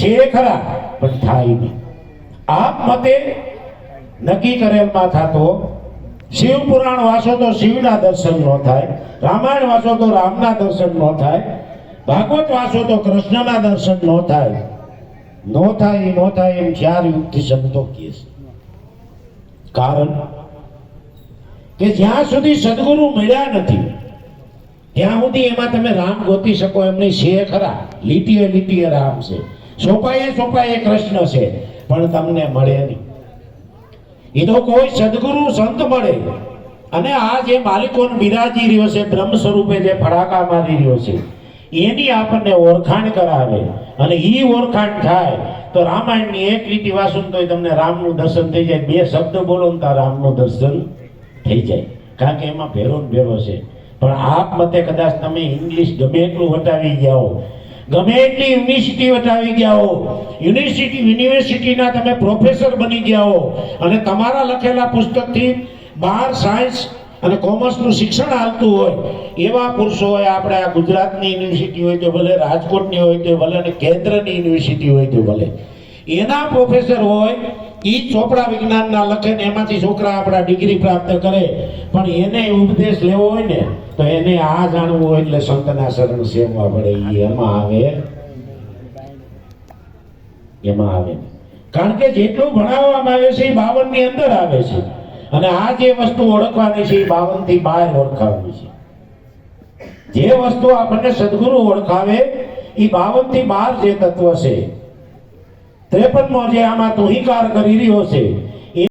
છે ખરા પણ થાય નહીં. આપ મતે નક્કી કરેલમાં થતો શિવ પુરાણ વાંચો તો શિવના દર્શન ન થાય, રામાયણ વાંચો તો રામના દર્શન ન થાય, ભાગવત વાંચો તો કૃષ્ણના દર્શન ન થાય. નો થાય એમ 4 યુગથી સંતો કહે છે. કારણ કે જ્યાં સુધી સદગુરુ મળ્યા નથી ત્યાં સુધી એમાં તમે રામ ગોતી શકો એમ નહીં. છે ખરા, લીટીએ લીટીએ રામ છે, સોપાએ કૃષ્ણ છે, પણ તમને મળે નહીં. એ તો કોઈ સદગુરુ સંત મળે. અને આ જે માલિકોન બિરાજી રહ્યો છે, બ્રહ્મ સ્વરૂપે જે ફડાકા મારી રહ્યો છે, એની આપણને ઓળખાણ કરાવે. અને ઈ ઓળખાણ થાય તો રામાયણની એક લીટી વાંચો તોય તમને રામનું દર્શન થઈ જાય. 2 શબ્દ બોલો ને તો રામનું દર્શન થઈ જાય. કારણ કે એમાં ભેરો ને ભેરો છે. પણ આપ મતે કદાચ તમે ઇંગ્લિશ ગમે એટલું વટાવી ગયા હો, ગમે એટલી યુનિવર્સિટી વટાવી ગયા હો, યુનિવર્સિટીના તમે પ્રોફેસર બની ગયા હો, અને તમારા લખેલા પુસ્તકથી 12 સાયન્સ અને કોમર્સનું શિક્ષણ હાલતું હોય એવા પુરુષો હોય. આપણે આ ગુજરાતની યુનિવર્સિટી હોય તો ભલે, રાજકોટની હોય તો ભલે, અને કેન્દ્રની યુનિવર્સિટી હોય તો ભલે, એના પ્રોફેસર હોય, ઈ ચોપડા વિજ્ઞાનના લખે ને એમાંથી છોકરા આપણા ડિગ્રી પ્રાપ્ત કરે. પણ એને ઉપદેશ લેવો હોય ને તો એને આ જાણવું હોય એટલે સંતના શરણ સેવવા પડે. એમાં આવે કારણ કે જેટલું ભણાવવામાં આવે છે એ 52 ની અંદર આવે છે. અને આ જે વસ્તુ ઓળખવાની છે એ 52 થી બહાર ઓળખાવાની છે. જે વસ્તુ આપણને સદગુરુ ઓળખાવે એ 52 થી બહાર જે તત્વ છે, 53મો જે આમાં તુહીકાર કરી રહ્યો છે